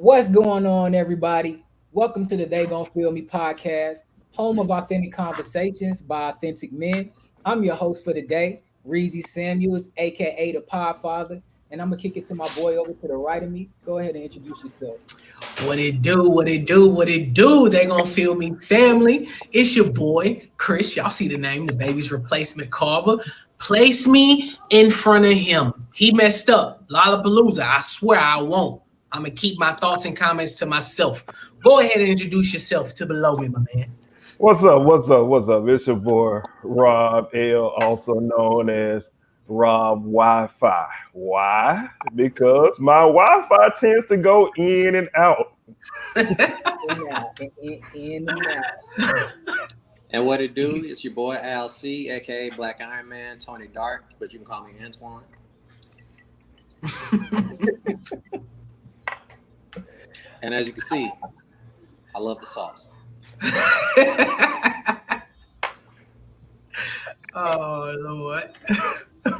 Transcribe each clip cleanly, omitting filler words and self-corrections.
What's going on, everybody? Welcome to the They Gon' Feel Me podcast, home of authentic conversations by authentic men. I'm your host for the day, Reezy Samuels, aka the Podfather, and I'm gonna kick it to my boy over to the right of me. Go ahead and introduce yourself. What it do, what it do, what it do. They gonna feel me, family. It's your boy, Chris. Y'all see the name, the baby's replacement Carver. Place me in front of him. He messed up. Lollapalooza. I swear I won't. I'm gonna keep my thoughts and comments to myself. Go ahead and introduce yourself to below me, my man. What's up? What's up? What's up? It's your boy Rob L, also known as Rob Wi-Fi. Why? Because my Wi-Fi tends to go in and out. In and out. And what it do? It's your boy Al C, aka Black Iron Man, Tony Dark, but you can call me Antoine. And as you can see, I love the sauce. Oh Lord.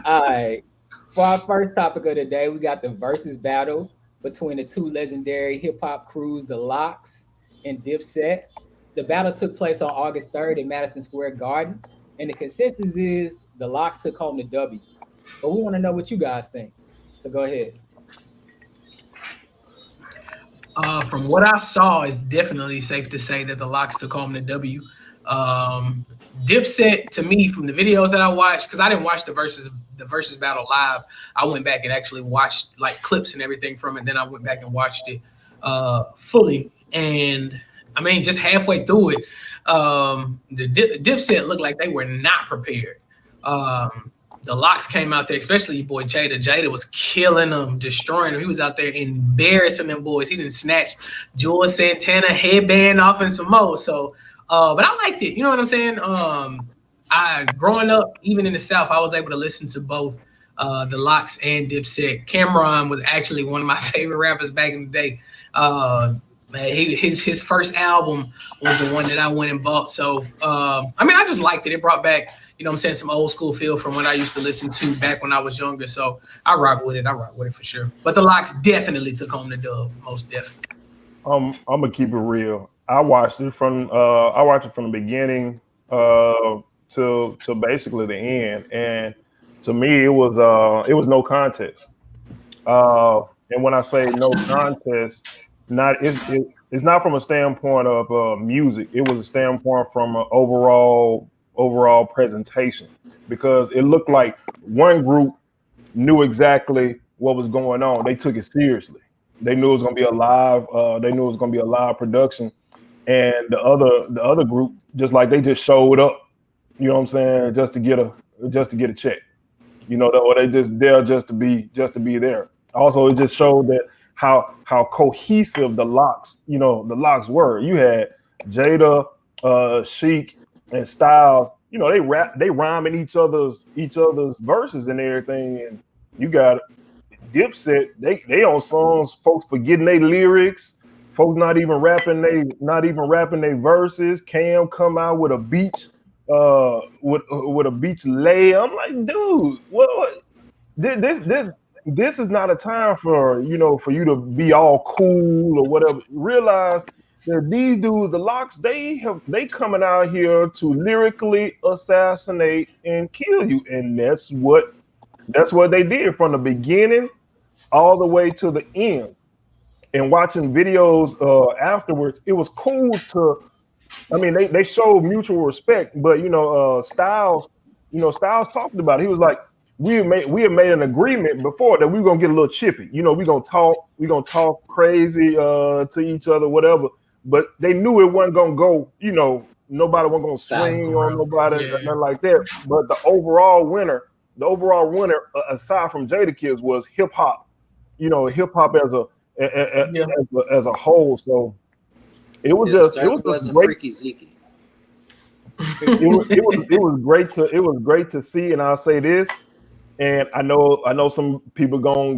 All right. For our first topic of the day, we got the versus battle between the two legendary hip hop crews, the Locks and Dipset. The battle took place on August 3rd in Madison Square Garden, and the consensus is the Locks took home the W. But we want to know what you guys think. So go ahead. From what I saw, it's definitely safe to say that the Locks took home the W. Dipset, to me, from the videos that I watched, because I didn't watch the versus battle live. I went back and actually watched like clips and everything from it. Then I went back and watched it fully, and I mean, just halfway through it, the Dipset looked like they were not prepared. The Locks came out there, especially your boy Jada. Jada was killing them, destroying them. He was out there embarrassing them boys. He didn't snatch Juelz Santana headband off and some more. So, but I liked it. You know what I'm saying? I growing up, even in the South, I was able to listen to both the Locks and Dipset. Cameron was actually one of my favorite rappers back in the day. His first album was the one that I went and bought. So, I mean, I just liked it. It brought back, you know what I'm saying, some old school feel from what I used to listen to back when I was younger. So I rock with it for sure. But the Locks definitely took home the dub, most definitely. I'm gonna keep it real. I watched it from the beginning to basically the end, and to me it was no contest. And when I say no contest, it's not from a standpoint of music. It was a standpoint from an overall presentation, because it looked like one group knew exactly what was going on. They took it seriously. They knew it was going to be a live. They knew it was going to be a live production, and the other group they just showed up. You know what I'm saying? Just to get a check. You know, or they just there just to be there. Also, it just showed that how cohesive the Locks were. You had Jada, Sheik, and Styles. You know, they rhyming each other's verses and everything. And you got Dipset, they on songs, folks forgetting their lyrics, folks not even rapping their verses. Cam come out with a beach with a beach lay. I'm like, dude, what? This is not a time for you to be all cool or whatever. Realize that these dudes, the Locks, they coming out here to lyrically assassinate and kill you, and that's what they did from the beginning all the way to the end. And watching videos afterwards, it was cool to. I mean, they showed mutual respect, but Styles talked about it. He was like, we had made an agreement before that we were gonna get a little chippy. You know, we're gonna talk crazy to each other, whatever. But they knew it wasn't gonna go. You know, nobody wasn't gonna swing on nobody, nothing like that. But the overall winner, aside from Jadakiss, was hip hop. You know, hip hop as a whole. So it was just great. Freaky Zeke. It was great to see, and I'll say this. And I know some people gonna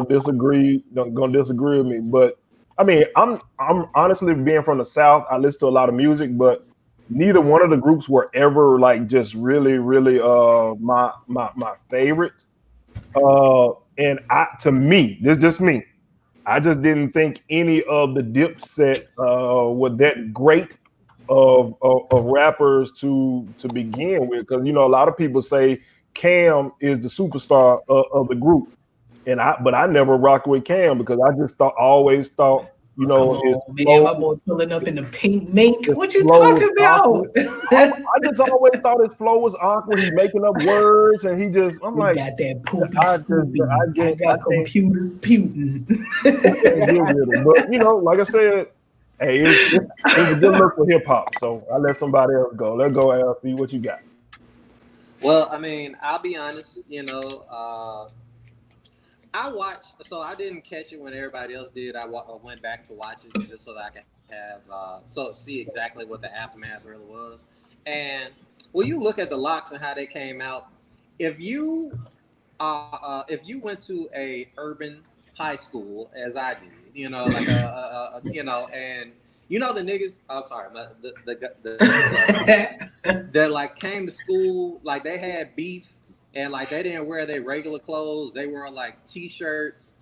disagree with me, but I mean, I'm honestly, being from the South, I listen to a lot of music, but neither one of the groups were ever like just really my favorites. And to me, this is just me. I just didn't think any of the Dipset were that great of rappers to begin with, because a lot of people say Cam is the superstar of the group, but I never rocked with Cam because I just always thought Come his on, man. flow My boy pulling up in the pink mink. his What you flow was talking about? awkward. I just always thought his flow was awkward. He making up words and I'm We like, got that poopy I just scoopy. I got computer Putin. I can't get with it. But like I said, hey, it was a good look for hip hop. So I let somebody else go. Let's go, Al. See what you got. Well, I mean, I'll be honest. I watched, so I didn't catch it when everybody else did. I went back to watch it just so that I could have see exactly what the aftermath really was. And when you look at the locks and how they came out, if you went to a urban high school as I did, like and the niggas. I'm sorry, that like came to school, like they had beef and like they didn't wear their regular clothes. They wore like t-shirts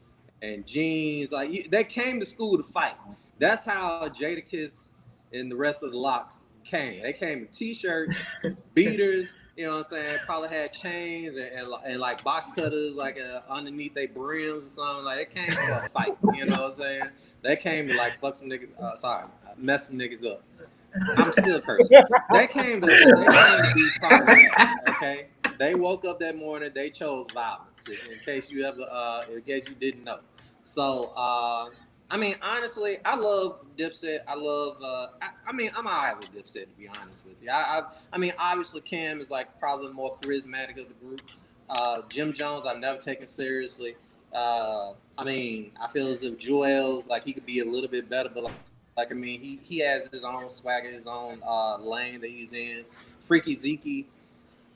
and jeans. Like they came to school to fight. That's how Jadakiss and the rest of the locks came. They came in t-shirts, beaters. You know what I'm saying? Probably had chains and like box cutters like underneath their brims or something. Like it came for a fight. You know what I'm saying? They came to like fuck some niggas. Mess some niggas up. I'm still cursing. They came to be problematic. Okay, they woke up that morning. They chose violence. In case you didn't know. So, I mean, honestly, I love Dipset. I love. I mean, I'm alright with Dipset, to be honest with you. I mean, obviously, Cam is like probably the more charismatic of the group. Jim Jones, I've never taken seriously. I mean, I feel as if Juelz, like he could be a little bit better, but like I mean, he has his own swagger, his own lane that he's in. Freaky Zeke.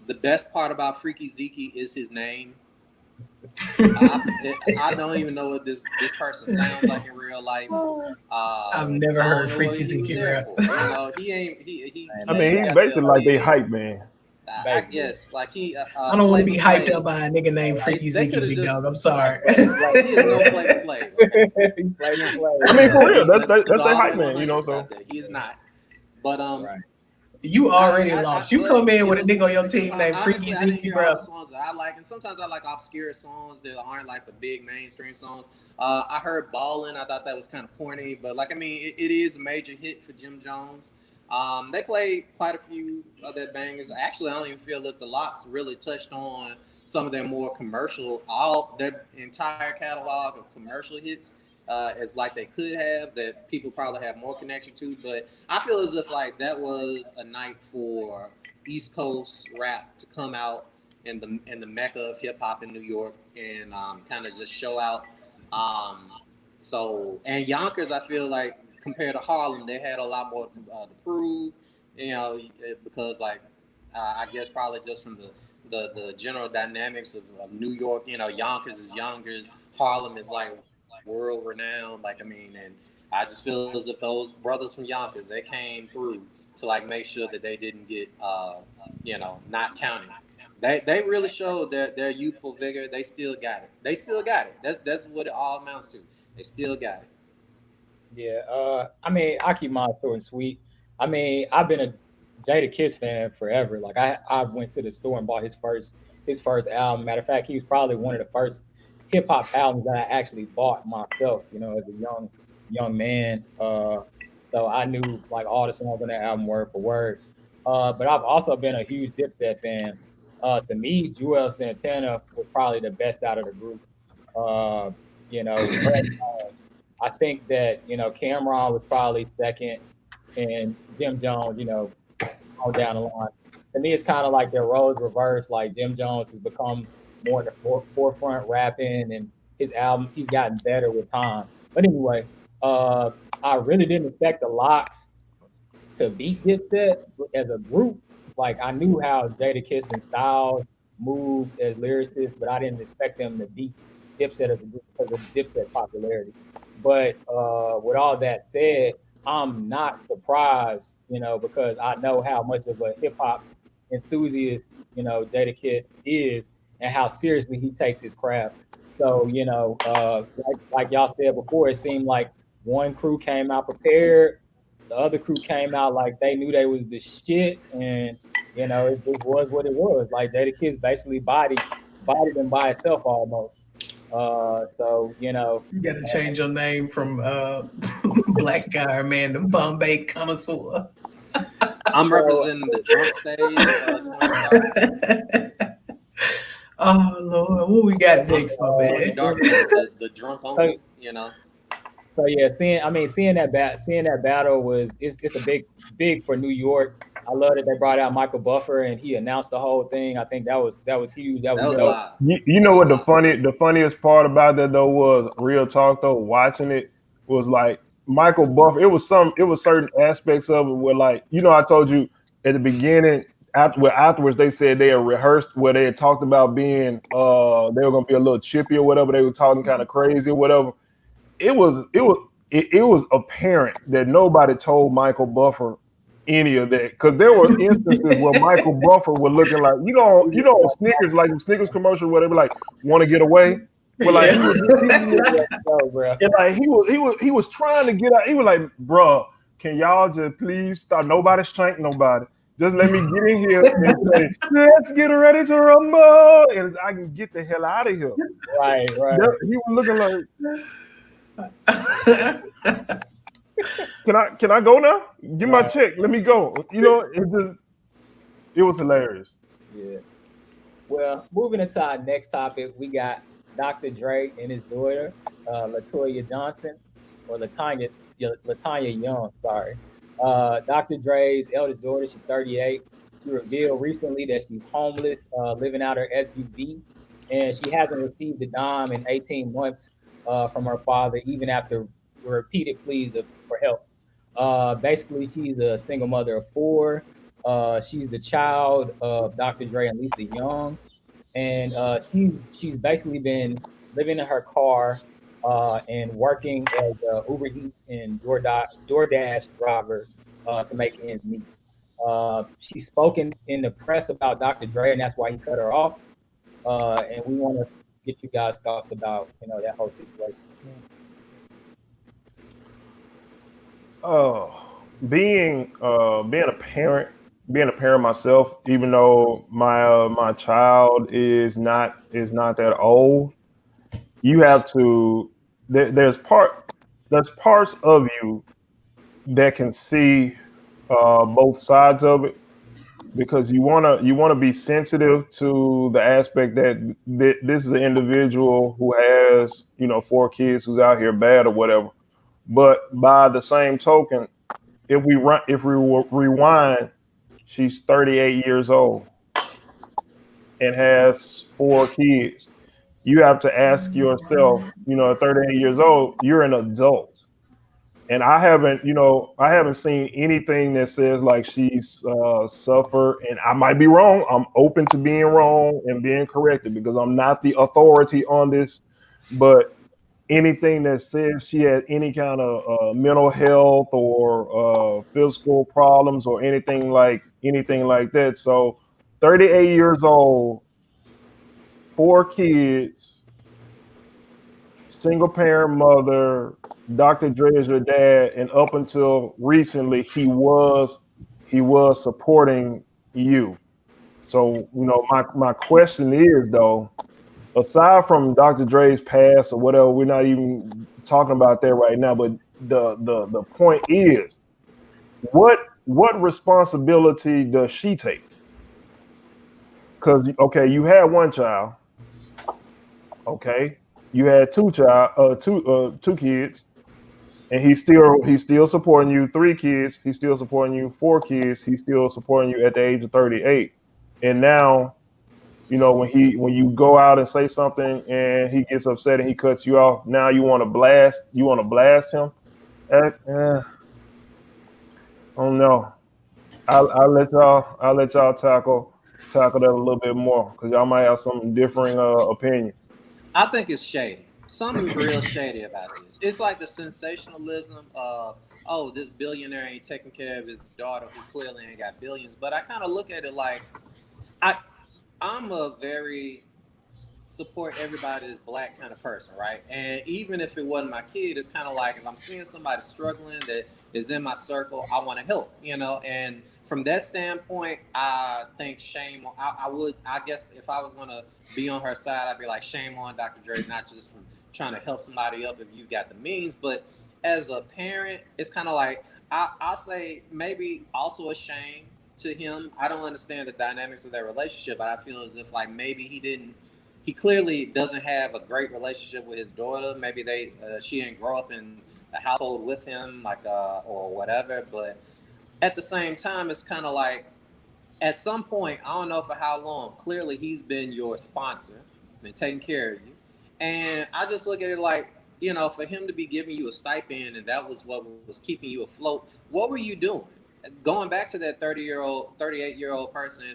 The best part about Freaky Zeke is his name. I don't even know what this person sounds like in real life. I've never heard Freaky Zeke, bro. He ain't. He I mean, he's basically like they hype man. I guess like he. I don't want to be hyped up by a nigga named Freaky Zeke, big dog. I'm sorry. He is no play. Okay? I mean, for real, that's their hype man. So he's not. But Right. You already lost. You come in with a nigga on your team named Freaky Zeke, bro. All the songs that I like, and sometimes I like obscure songs that aren't like the big mainstream songs. I heard "Ballin'." I thought that was kind of corny, but like I mean, it is a major hit for Jim Jones. They played quite a few of their bangers. Actually, I don't even feel that the Locks really touched on some of their more commercial, their entire catalog of commercial hits. As like they could have, that people probably have more connection to, but I feel as if like that was a night for East Coast rap to come out in the mecca of hip hop in New York and kind of just show out. And Yonkers, I feel like compared to Harlem, they had a lot more to prove, because like I guess probably just from the general dynamics of New York, Yonkers is Yonkers, Harlem is like world renowned. Like I mean, and I just feel as if those brothers from Yonkers, they came through to like make sure that they didn't get not counted. They really showed their youthful vigor. They still got it. That's what it all amounts to. They still got it. Yeah. I mean, I keep mine short and sweet. I mean, I've been a Jadakiss fan forever. Like I went to the store and bought his first album. Matter of fact, he was probably one of the first hip hop albums that I actually bought myself, as a young man. So I knew like all the songs on that album word for word. But I've also been a huge Dipset fan. To me, Juelz Santana was probably the best out of the group. But I think that Cameron was probably second, and Jim Jones, on down the line. To me, it's kind of like their roles reversed. Like Jim Jones has become more in the forefront rapping, and his album, he's gotten better with time. But anyway, I really didn't expect the Locks to beat Dipset as a group. Like I knew how Jadakiss and Styles moved as lyricists, but I didn't expect them to beat Dipset as a group because of Dipset popularity. But with all that said, I'm not surprised, because I know how much of a hip hop enthusiast, Jadakiss is, and how seriously he takes his craft. So, like y'all said before, it seemed like one crew came out prepared, the other crew came out like they knew they was the shit, and it just was what it was. Like Jadakiss basically bodied him by itself almost. So You got to change your name from Black Guy Man to Bombay Connoisseur. I'm so representing the drunk stage. 25. Oh Lord, what we got next, my Tony man? Dark is the drunk only. So yeah, seeing that battle it's a big for New York. I love that they brought out Michael Buffer and he announced the whole thing. I think that was huge. That That was was dope. live. You know what the funniest part about that though was, real talk though, watching it was like Michael Buffer. It was certain aspects of it where, like, I told you at the beginning, afterwards they said they had rehearsed, where they had talked about being they were gonna be a little chippy or whatever. They were talking kind of crazy or whatever. It was apparent that nobody told Michael Buffer any of that, because there were instances where Michael Buffer was looking like, Snickers, like the Snickers commercial where they were like, want to get away. But like Yeah. he was trying to get out. He was like, bruh, can y'all just please stop? Nobody shank nobody. Just let me get in here and say, let's get ready to rumble, and I can get the hell out of here. Right. He was looking like, can I go now? Give my check. Let me go. It was hilarious. Yeah. Well, moving into our next topic, we got Dr. Dre and his daughter, Latoya Johnson, or Latanya Young. Sorry. Dr. Dre's eldest daughter, she's 38. She revealed recently that she's homeless, living out her SUV, and she hasn't received a dime in 18 months from her father, even after repeated pleas for help. Basically, she's a single mother of four. She's the child of Dr. Dre and Lisa Young, and she's basically been living in her car and working as a Uber Eats and DoorDash driver to make ends meet. She's spoken in the press about Dr. Dre, and that's why he cut her off. And we want to get you guys' thoughts about that whole situation. Being a parent myself, even though my child is not that old, you have to. There's parts of you that can see both sides of it, because you wanna be sensitive to the aspect that this is an individual who has four kids, who's out here bad or whatever. But by the same token, if we rewind, she's 38 years old and has four kids. You have to ask yourself, at 38 years old, you're an adult. And I haven't seen anything that says like she's suffered. And I might be wrong. I'm open to being wrong and being corrected, because I'm not the authority on this. But anything that says she had any kind of mental health or physical problems or anything like that. So 38 years old, four kids, single parent mother. Dr. Dre is your dad, and up until recently, he was supporting you. So my question is though, aside from Dr. Dre's past or whatever, we're not even talking about that right now. But the point is, what responsibility does she take? Because okay, you had one child. Okay, you had two kids, and he's still supporting you. Three kids, he's still supporting you. Four kids, he's still supporting you at the age of 38. And now, when you go out and say something and he gets upset and he cuts you off, now you want to blast him. I don't know. I'll let y'all tackle that a little bit more, because y'all might have some differing opinions. I think it's shady. Something real shady about this. It's like the sensationalism of, oh, this billionaire ain't taking care of his daughter who clearly ain't got billions. But I kind of look at it like, I'm a very support everybody as black kind of person, right? And even if it wasn't my kid, it's kind of like if I'm seeing somebody struggling that is in my circle, I want to help, you know. And from that standpoint, I think shame. I would, I guess, if I was gonna be on her side, I'd be like, shame on Dr. Dre, not just from trying to help somebody up if you got the means, but as a parent, it's kind of like I'll say maybe also a shame to him. I don't understand the dynamics of their relationship, but I feel as if like maybe he clearly doesn't have a great relationship with his daughter. Maybe she didn't grow up in a household with him, like or whatever. But at the same time, it's kind of like at some point, I don't know for how long. Clearly, he's been your sponsor, been taking care of you, and I just look at it like, you know, for him to be giving you a stipend and that was what was keeping you afloat. What were you doing? Going back to that 38-year-old person,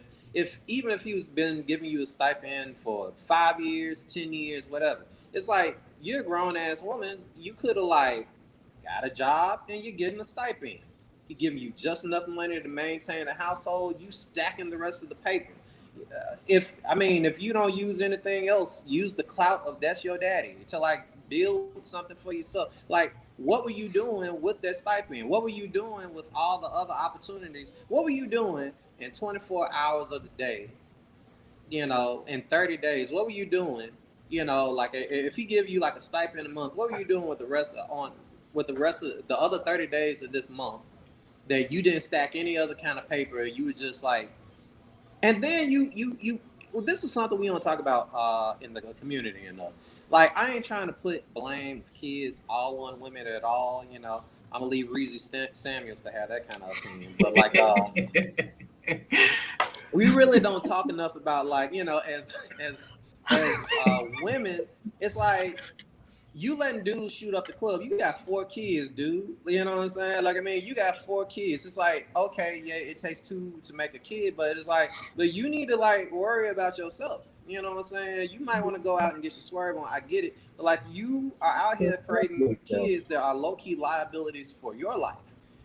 even if he was been giving you a stipend for 5 years, 10 years, whatever, it's like you're a grown ass woman. You could have like got a job and you're getting a stipend. He giving you just enough money to maintain the household. You stacking the rest of the paper. If you don't use anything else, use the clout of that's your daddy to like build something for yourself. Like, what were you doing with that stipend? What were you doing with all the other opportunities? What were you doing in 24 hours of the day? You know, in 30 days, what were you doing? You know, like if he give you like a stipend a month, what were you doing with the rest of the other 30 days of this month that you didn't stack any other kind of paper? You were just like, and then well, this is something we don't talk about in the community enough. Like, I ain't trying to put blame kids all on women at all. You know, I'm gonna leave Reezy Samuels to have that kind of opinion. But like, we really don't talk enough about like, you know, as women, it's like you letting dudes shoot up the club. You got 4 kids, dude. You know what I'm saying? Like, I mean, you got 4 kids. It's like, okay, yeah, it takes 2 to make a kid, but it's like, but you need to like worry about yourself. You know what I'm saying? You might want to go out and get your swerve on. I get it. But like, you are out here creating kids that are low-key liabilities for your life.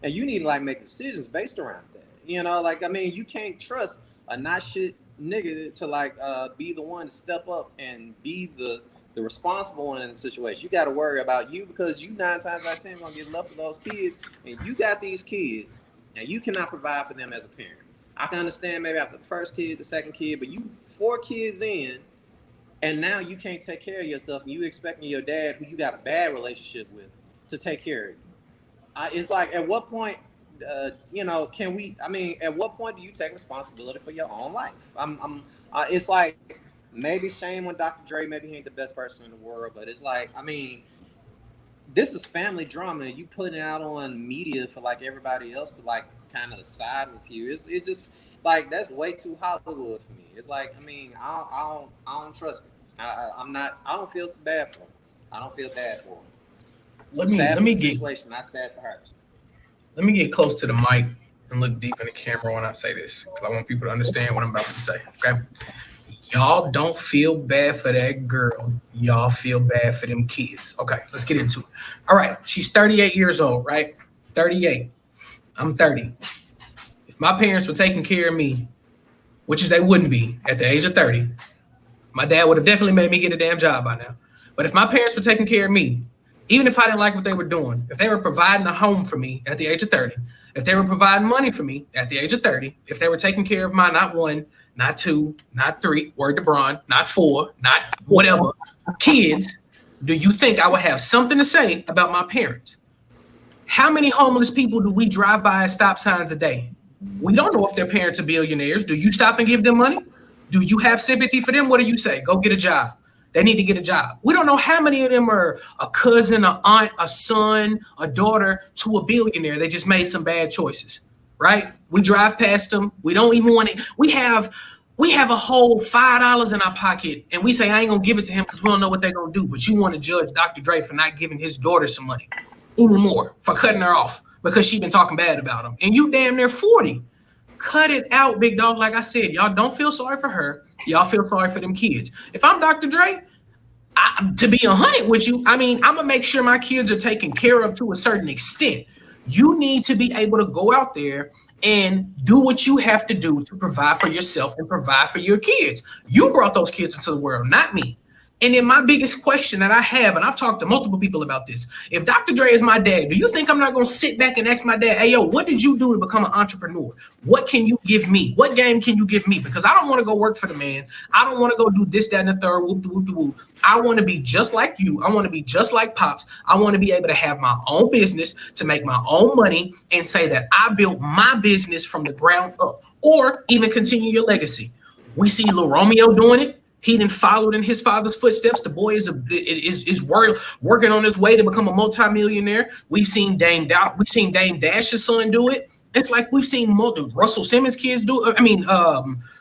And you need to like make decisions based around that. You know, like, I mean, you can't trust a not shit nigga to like be the one to step up and be the responsible one in the situation. You got to worry about you because you 9 times out of 10 gonna get left with those kids, and you got these kids, and you cannot provide for them as a parent. I can understand maybe after the first kid, the second kid, but you 4 kids in, and now you can't take care of yourself, and you expecting your dad, who you got a bad relationship with, to take care of you. It's like, at what point, you know, at what point do you take responsibility for your own life? It's like, maybe shame on Dr. Dre, maybe he ain't the best person in the world, but it's like, I mean, this is family drama, and you putting it out on media for like everybody else to like kind of side with you. It's just like, that's way too Hollywood for me. It's like, I mean, I don't trust him. I don't feel so bad for him. I don't feel bad for him. Let me get situation. Not sad for her. Let me get close to the mic and look deep in the camera when I say this, because I want people to understand what I'm about to say. Okay, y'all don't feel bad for that girl. Y'all feel bad for them kids. Okay, let's get into it. All right, she's 38 years old, right? 38. I'm 30. If my parents were taking care of me, which is they wouldn't be at the age of 30, my dad would have definitely made me get a damn job by now. But if my parents were taking care of me, even if I didn't like what they were doing, if they were providing a home for me at the age of 30, if they were providing money for me at the age of 30, if they were taking care of my not 1, not 2, not 3, word to Bron, not 4, not whatever, kids, do you think I would have something to say about my parents? How many homeless people do we drive by at stop signs a day? We don't know if their parents are billionaires. Do you stop and give them money? Do you have sympathy for them? What do you say? Go get a job. They need to get a job. We don't know how many of them are a cousin, an aunt, a son, a daughter to a billionaire. They just made some bad choices, right? We drive past them. We don't even want it. We have a whole $5 in our pocket, and we say, I ain't gonna give it to him because we don't know what they're gonna do. But you want to judge Dr. Dre for not giving his daughter some money anymore, for cutting her off because she been talking bad about him. And you damn near 40. Cut it out, big dog. Like I said, y'all don't feel sorry for her. Y'all feel sorry for them kids. If I'm Dr. Dre, to be 100 with you, I mean, I'm gonna make sure my kids are taken care of to a certain extent. You need to be able to go out there and do what you have to do to provide for yourself and provide for your kids. You brought those kids into the world, not me. And then my biggest question that I have, and I've talked to multiple people about this, if Dr. Dre is my dad, do you think I'm not going to sit back and ask my dad, hey, yo, what did you do to become an entrepreneur? What can you give me? What game can you give me? Because I don't want to go work for the man. I don't want to go do this, that, and the third. Whoop, whoop, whoop. I want to be just like you. I want to be just like Pops. I want to be able to have my own business, to make my own money, and say that I built my business from the ground up, or even continue your legacy. We see Lil Romeo doing it. He didn't follow in his father's footsteps. The boy is working on his way to become a multimillionaire. We've seen Dame Dash's son do it. It's like we've seen Russell Simmons kids do it. I mean,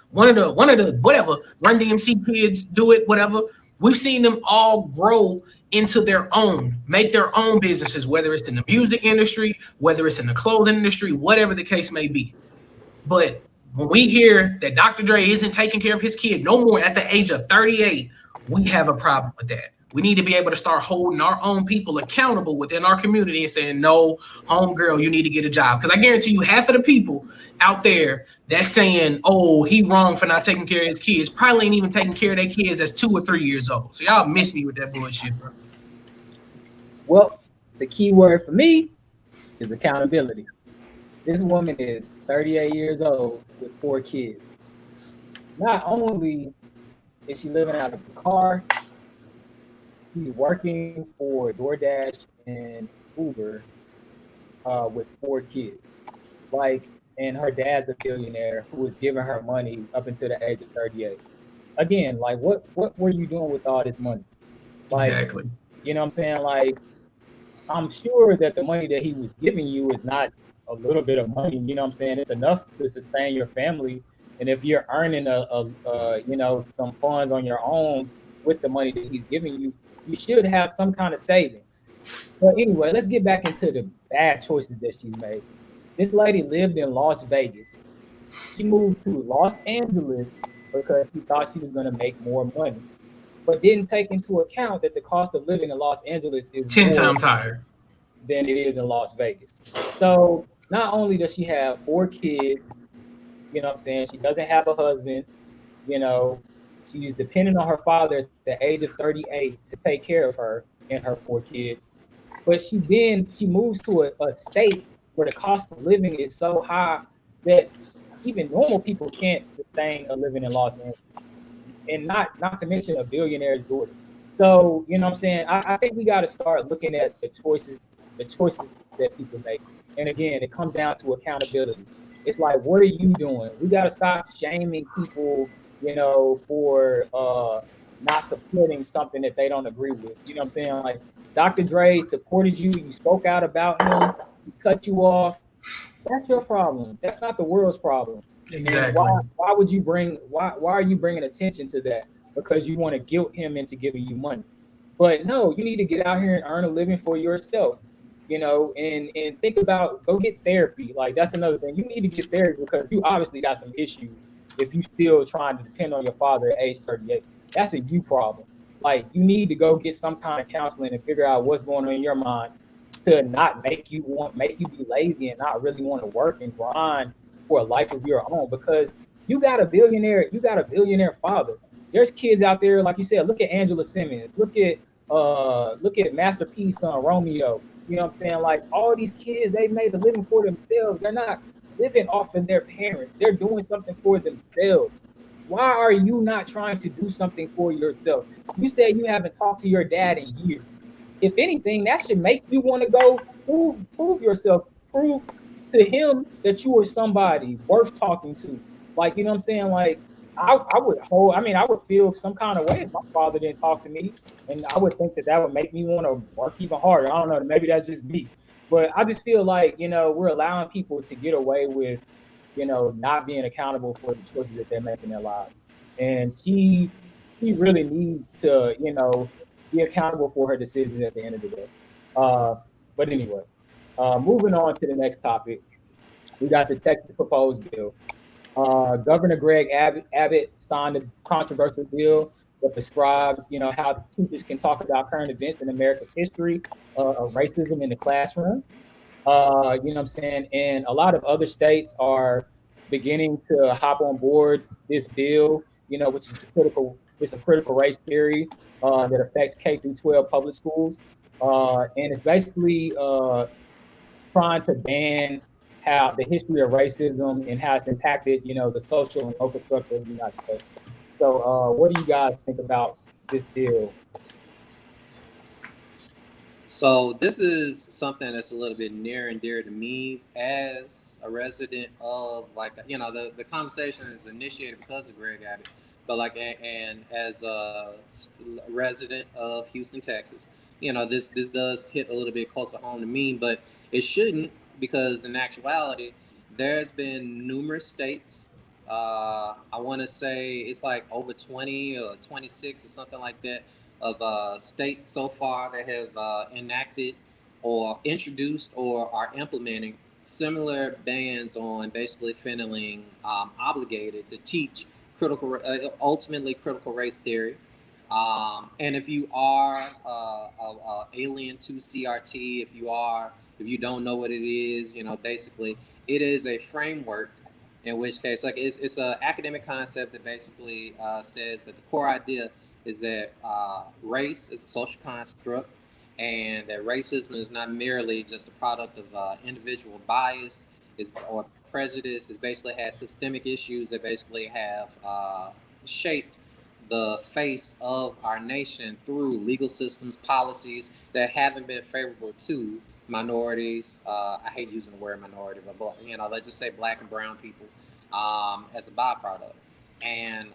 one of the whatever Run DMC kids do it. Whatever. We've seen them all grow into their own, make their own businesses, whether it's in the music industry, whether it's in the clothing industry, whatever the case may be. But when we hear that Dr. Dre isn't taking care of his kid no more at the age of 38, we have a problem with that. We need to be able to start holding our own people accountable within our community and saying, no, homegirl, you need to get a job. Because I guarantee you half of the people out there that's saying, oh, he wrong for not taking care of his kids, probably ain't even taking care of their kids as 2 or 3 years old. So y'all miss me with that bullshit, bro. Well, the key word for me is accountability. This woman is 38 years old with 4 kids. Not only is she living out of a car, she's working for DoorDash and Uber with 4 kids. Like, and her dad's a billionaire who was giving her money up until the age of 38. Again, like, what were you doing with all this money? Like, exactly. You know what I'm saying? Like, I'm sure that the money that he was giving you is not a little bit of money, you know what I'm saying? It's enough to sustain your family. And if you're earning some funds on your own with the money that he's giving you, you should have some kind of savings. But anyway, let's get back into the bad choices that she's made. This lady lived in Las Vegas. She moved to Los Angeles because she thought she was going to make more money, but didn't take into account that the cost of living in Los Angeles is 10 times higher than it is in Las Vegas. So not only does she have 4 kids, you know what I'm saying, she doesn't have a husband, you know, she's dependent on her father at the age of 38 to take care of her and her 4 kids. But she moves to a state where the cost of living is so high that even normal people can't sustain a living in Los Angeles. And not to mention a billionaire's daughter. So, you know what I'm saying? I think we got to start looking at the choices that people make. And again, it comes down to accountability. It's like, what are you doing? We got to stop shaming people, you know, for not supporting something that they don't agree with. You know what I'm saying? Like, Dr. Dre supported you. You spoke out about him. He cut you off. That's your problem. That's not the world's problem. Exactly. Why are you bringing attention to that? Because you want to guilt him into giving you money. But no, you need to get out here and earn a living for yourself, you know, and think about, go get therapy. Like, that's another thing. You need to get therapy because you obviously got some issues if you still trying to depend on your father at age 38. That's a you problem. Like, you need to go get some kind of counseling and figure out what's going on in your mind to not make you be lazy and not really want to work and grind for a life of your own, because you got a billionaire father. There's kids out there, like you said, look at Angela Simmons, look at Master P's son Romeo. You know what I'm saying? Like, all these kids, they made a living for themselves. They're not living off of their parents. They're doing something for themselves. Why are you not trying to do something for yourself? You said you haven't talked to your dad in years. If anything, that should make you want to go prove yourself, prove to him that you are somebody worth talking to. Like, you know what I'm saying? Like, I would feel some kind of way if my father didn't talk to me, and I would think that would make me want to work even harder. I don't know, maybe that's just me, but I just feel like, you know, we're allowing people to get away with, you know, not being accountable for the choices that they're making in their lives. And she really needs to, you know, be accountable for her decisions at the end of the day. But anyway, moving on to the next topic, we got the Texas proposed bill. Governor Greg Abbott signed a controversial bill that prescribes, you know, how teachers can talk about current events in America's history of racism in the classroom. You know what I'm saying? And a lot of other states are beginning to hop on board this bill, you know, which is critical. It's a critical race theory that affects K through 12 public schools, and it's basically trying to ban how the history of racism and how it's impacted, you know, the social and local structure of the United States. So, what do you guys think about this bill? So this is something that's a little bit near and dear to me as a resident of, like, you know, the conversation is initiated because of Greg Abbott, but like and as a resident of Houston, Texas, you know, this does hit a little bit closer home to me, but it shouldn't, because in actuality, there's been numerous states. I want to say it's like over 20 or 26 or something like that of states so far that have enacted or introduced or are implementing similar bans on basically feeling obligated to teach ultimately critical race theory. And if you are alien to CRT, if you don't know what it is, you know, basically it is a framework, in which case, like, it's an academic concept that basically says that the core idea is that race is a social construct, and that racism is not merely just a product of individual bias or prejudice. It basically has systemic issues that basically have shaped the face of our nation through legal systems, policies that haven't been favorable to minorities. I hate using the word minority, but you know, let's just say black and brown people as a byproduct. And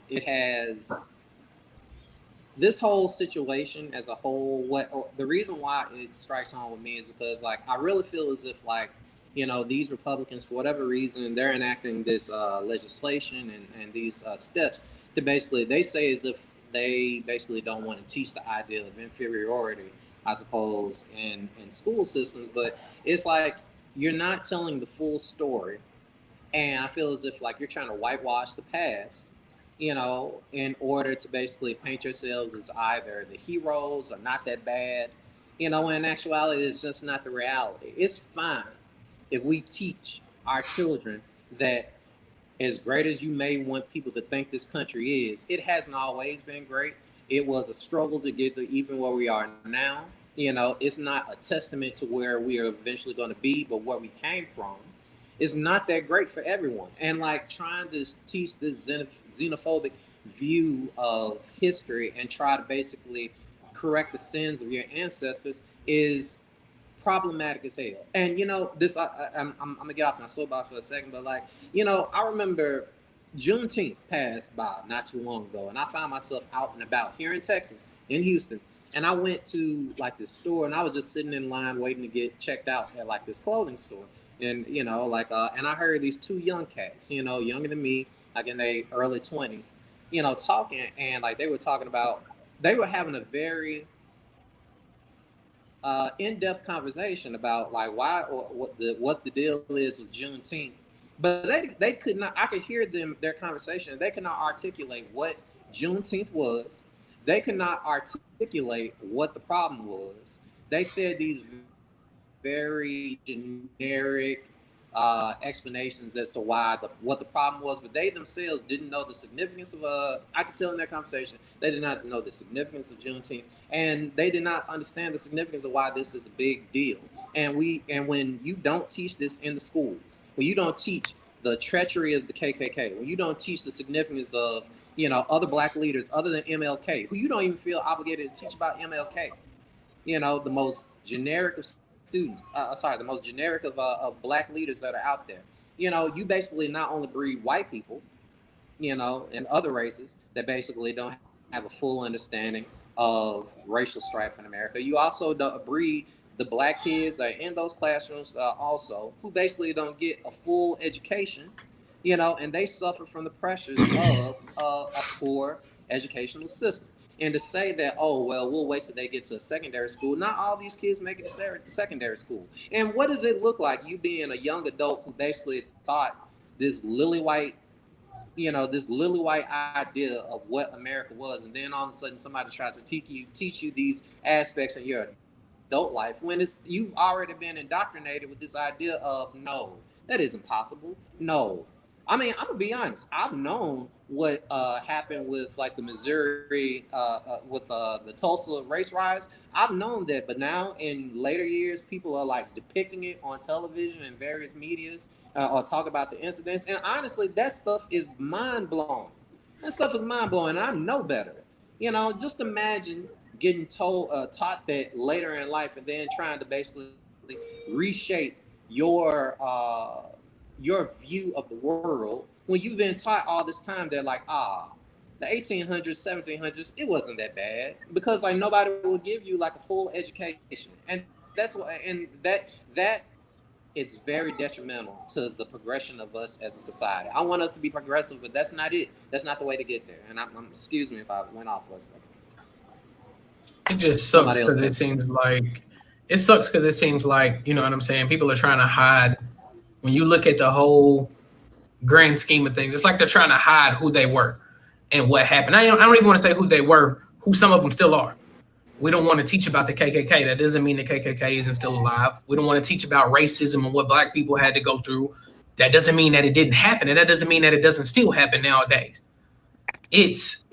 it has this whole situation as a whole. The reason why it strikes home with me is because, like, I really feel as if, like, you know, these Republicans, for whatever reason, they're enacting this legislation and these steps to basically, they say as if they basically don't want to teach the idea of inferiority, I suppose, in school systems. But it's like you're not telling the full story, and I feel as if, like, you're trying to whitewash the past, you know, in order to basically paint yourselves as either the heroes or not that bad. You know, in actuality, it's just not the reality. It's fine if we teach our children that, as great as you may want people to think this country is, it hasn't always been great. It was a struggle to get to even where we are now. You know, it's not a testament to where we are eventually going to be, but where we came from is not that great for everyone. And, like, trying to teach this xenophobic view of history and try to basically correct the sins of your ancestors is problematic as hell. And, you know, this I'm gonna get off my soapbox for a second, but, like, you know, I remember Juneteenth passed by not too long ago, and I found myself out and about here in Texas, in Houston, and I went to, like, this store, and I was just sitting in line waiting to get checked out at, like, this clothing store. And, you know, like, and I heard these two young cats, you know, younger than me, like in their early 20s, you know, talking, and, like, they were talking about, they were having a very in-depth conversation about, like, why or what the deal is with Juneteenth. But they could not. I could hear their conversation. They could not articulate what Juneteenth was. They could not articulate what the problem was. They said these very generic explanations as to why what the problem was, but they themselves didn't know the significance of. I could tell in their conversation they did not know the significance of Juneteenth, and they did not understand the significance of why this is a big deal. And when you don't teach this in the schools, when you don't teach the treachery of the KKK, when you don't teach the significance of, you know, other black leaders other than MLK, who you don't even feel obligated to teach about MLK, you know, the most generic of students, the most generic of black leaders that are out there. You know, you basically not only breed white people, you know, and other races that basically don't have a full understanding of racial strife in America. You also breed the black kids that are in those classrooms also, who basically don't get a full education, you know, and they suffer from the pressures of a poor educational system. And to say that, oh, well, we'll wait till they get to a secondary school. Not all these kids make it to secondary school. And what does it look like, you being a young adult who basically thought this lily white, you know, this lily white idea of what America was, and then all of a sudden somebody tries to teach you these aspects, and you're an adult adult life when you've already been indoctrinated with this idea of no, that isn't possible. No. I mean, I'm gonna be honest. I've known what happened with like the Missouri with the Tulsa race riots. I've known that, but now in later years, people are like depicting it on television and various medias or talk about the incidents. And honestly, that stuff is mind blowing. That stuff is mind blowing. I know better. You know, just imagine getting taught that later in life, and then trying to basically reshape your view of the world when you've been taught all this time that like the 1800s 1700s it wasn't that bad because like nobody will give you like a full education, and that's what and that it's very detrimental to the progression of us as a society. I want us to be progressive, but that's not it. That's not the way to get there. And I'm excuse me if I went off for a second. It just sucks because it sucks because it seems like, you know what I'm saying, people are trying to hide. When you look at the whole grand scheme of things, it's like they're trying to hide who they were and what happened. I don't even want to say who they were, who some of them still are. We don't want to teach about the KKK. That doesn't mean the KKK isn't still alive. We don't want to teach about racism and what Black people had to go through. That doesn't mean that it didn't happen, and that doesn't mean that it doesn't still happen nowadays. It's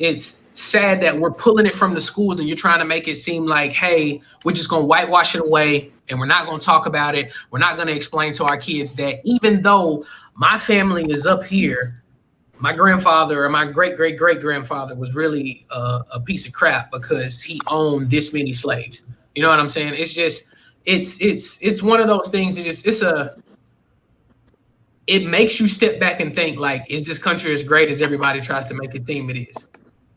sad that we're pulling it from the schools and you're trying to make it seem like, hey, we're just going to whitewash it away and we're not going to talk about it. We're not going to explain to our kids that even though my family is up here, my grandfather or my great-great-great-grandfather was really a piece of crap because he owned this many slaves. You know what I'm saying? It's just, it's one of those things. It makes you step back and think like, is this country as great as everybody tries to make it seem it is?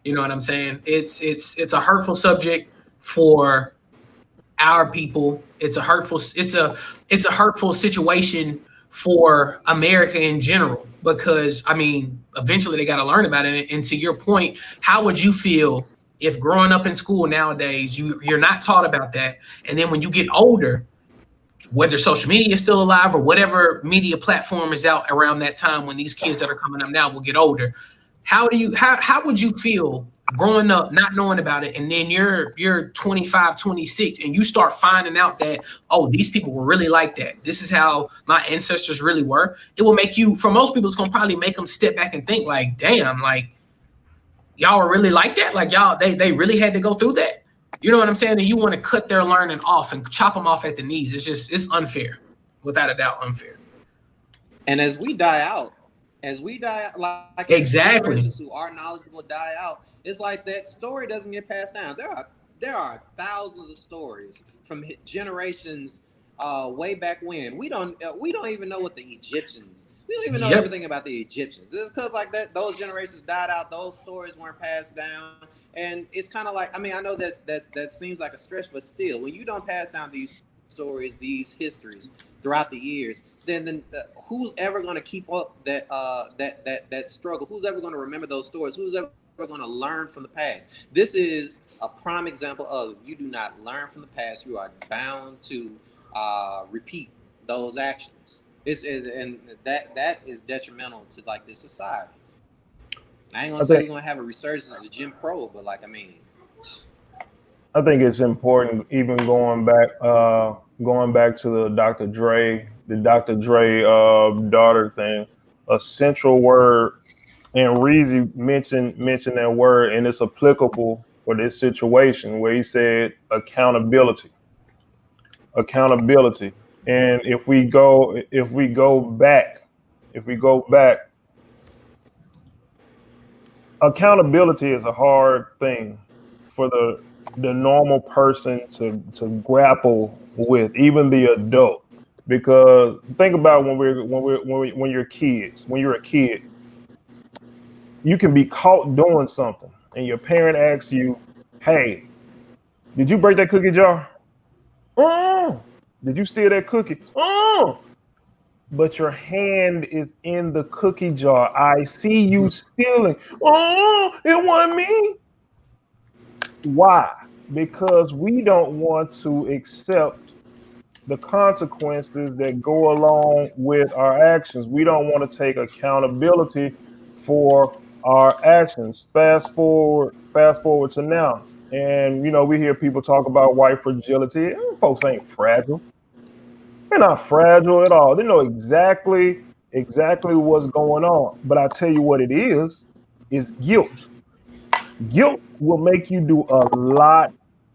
You know what I'm saying? It's a hurtful subject for our people. It's a hurtful situation for America in general, because I mean, eventually they got to learn about it. And to your point, how would you feel if growing up in school nowadays, you're not taught about that, and then when you get older, whether social media is still alive or whatever media platform is out around that time when these kids that are coming up now will get older, how would you feel growing up not knowing about it, and then you're 25, 26 and you start finding out that, oh, these people were really like that, this is how my ancestors really were? It will make you, for most people, it's gonna probably make them step back and think like, damn, like y'all were really like that, like y'all they really had to go through that. You know what I'm saying? And you want to cut their learning off and chop them off at the knees. It's unfair, without a doubt, unfair. And as we die out, like exactly, generations who are knowledgeable die out, it's like that story doesn't get passed down. There are thousands of stories from generations way back when. We don't even know what the Egyptians. We don't even know everything about the Egyptians. It's because like that those generations died out. Those stories weren't passed down. And it's kind of like, I mean, I know that seems like a stretch, but still, when you don't pass down these stories, these histories throughout the years, then who's ever going to keep up that struggle? Who's ever going to remember those stories? Who's ever going to learn from the past? This is a prime example of, you do not learn from the past, you are bound to repeat those actions. And that is detrimental to like this society. I ain't gonna say you're gonna have a resurgence of Jim Crow, but like, I mean, I think it's important, even going back to the Dr. Dre daughter thing. A central word, and Reezy mentioned that word, and it's applicable for this situation where he said accountability. And if we go back, accountability is a hard thing for the normal person to grapple with, even the adult. Because think about when you're a kid, you can be caught doing something, and your parent asks you, "Hey, did you break that cookie jar? Did you steal that cookie? But your hand is in the cookie jar. I see you stealing. It wasn't me." Why? Because we don't want to accept the consequences that go along with our actions. We don't want to take accountability for our actions. Fast forward to now. And we hear people talk about white fragility. Folks ain't fragile. They're not fragile at all. They know exactly what's going on. But I tell you what it is guilt. Guilt will make you do a lot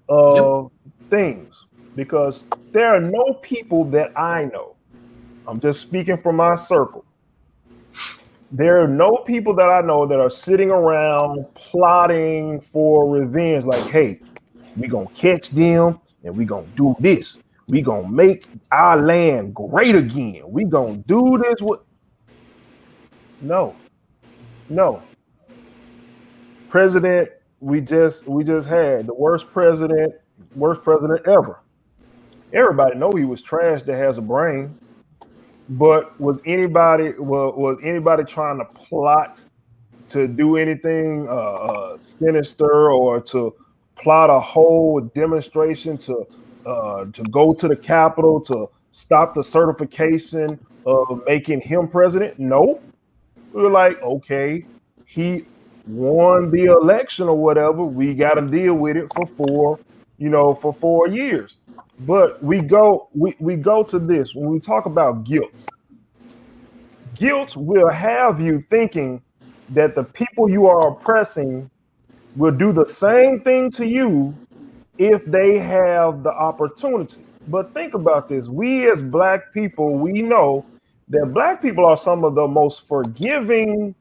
Yep. of things because there are no people that I know. I'm just speaking from my circle. There are no people that I know that are sitting around plotting for revenge. Like, hey, we gonna catch them and we gonna do this. We gonna make our land great again. We gonna do this. No, no. President, we just had the worst president ever. Everybody know he was trash that has a brain, but was anybody trying to plot to do anything sinister or to plot a whole demonstration to go to the Capitol to stop the certification of making him president? No. We were like, okay, he won the election or whatever. We got to deal with it for 4 years. But we go to this when we talk about guilt. Guilt will have you thinking that the people you are oppressing will do the same thing to you if they have the opportunity. But think about this. We as Black people, we know that Black people are some of the most forgiving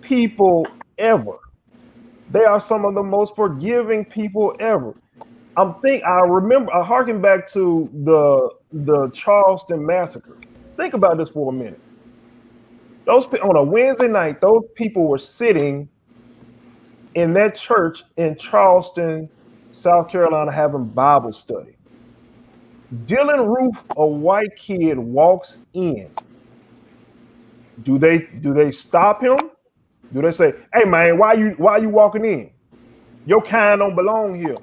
people ever. They are some of the most forgiving people ever. I harken back to the Charleston massacre. Think about this for a minute. On a Wednesday night, those people were sitting in that church in Charleston, South Carolina, having Bible study. Dylan Roof, a white kid, walks in. Do they stop him? Do they say, "Hey man, why you walking in? Your kind don't belong here"?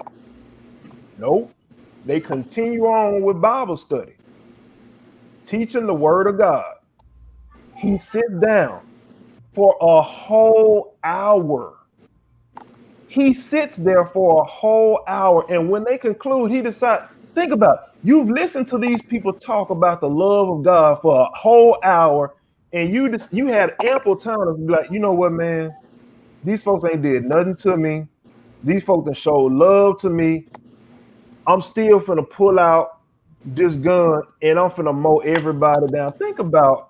No. They continue on with Bible study, teaching the word of God. He sits down for a whole hour. He sits there for a whole hour, and when they conclude, he decides. Think about it. You've listened to these people talk about the love of God for a whole hour, and you had ample time to be like, you know what, man? These folks ain't did nothing to me. These folks that showed love to me. I'm still finna pull out this gun and I'm finna mow everybody down. Think about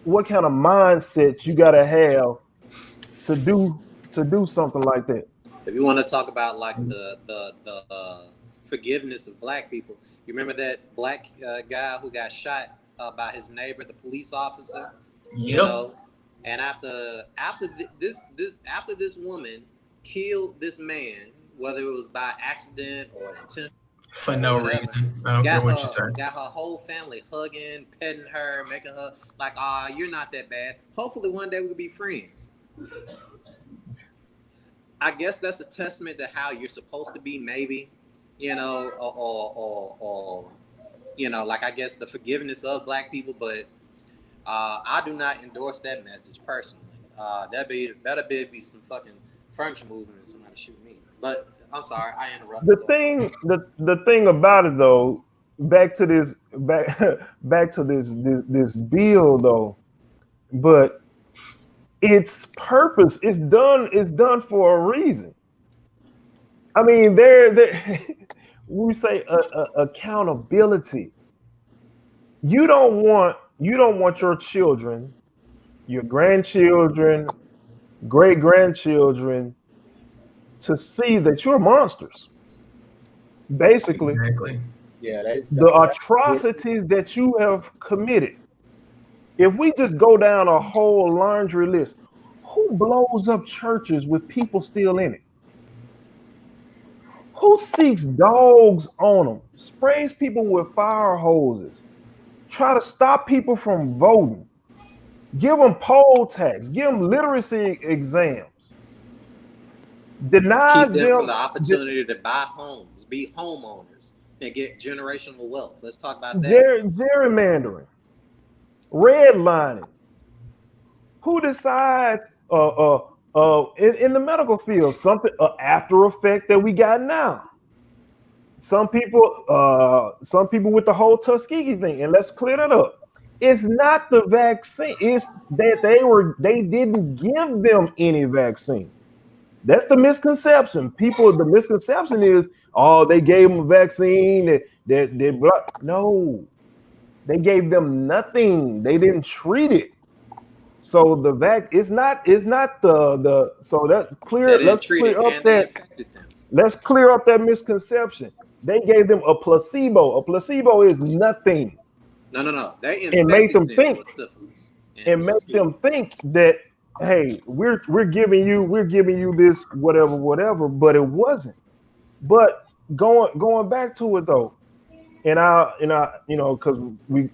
what kind of mindset you gotta have to do something like that. If you want to talk about like the forgiveness of Black people, you remember that black guy who got shot by his neighbor, the police officer. Yep. You know, and after this woman killed this man, whether it was by accident or intent. For no reason. I don't care what you say. Got her whole family hugging, petting her, making her like, you're not that bad. Hopefully one day we'll be friends. I guess that's a testament to how you're supposed to be, maybe, or like I guess the forgiveness of Black people, but I do not endorse that message personally. That'll be some fucking furniture moving and somebody shoot me. But I'm sorry, I interrupted. The thing about it though, back to this bill though, but its purpose is done for a reason. I mean, we say accountability. You don't want your children, your grandchildren, great grandchildren to see that you're monsters. Basically, Exactly. Yeah, the atrocities that you have committed. If we just go down a whole laundry list, who blows up churches with people still in it? Who seeks dogs on them, sprays people with fire hoses, try to stop people from voting, give them poll tax, give them literacy exams, deny keep them from the opportunity to buy homes, be homeowners, and get generational wealth. Let's talk about that. Gerrymandering, redlining. Who decides in the medical field, something after effect that we got now. Some people with the whole Tuskegee thing, and let's clear that up. It's not the vaccine. It's that they didn't give them any vaccine. That's the misconception. The misconception is, oh, they gave them a vaccine no, they gave them nothing. They didn't treat it. So the it's not the so that clear. Let's clear up that misconception. They gave them a placebo. A placebo is nothing. No. They made them think. With syphilis And make them think that, hey, we're giving you this whatever, but it wasn't. But going back to it though, and I because we're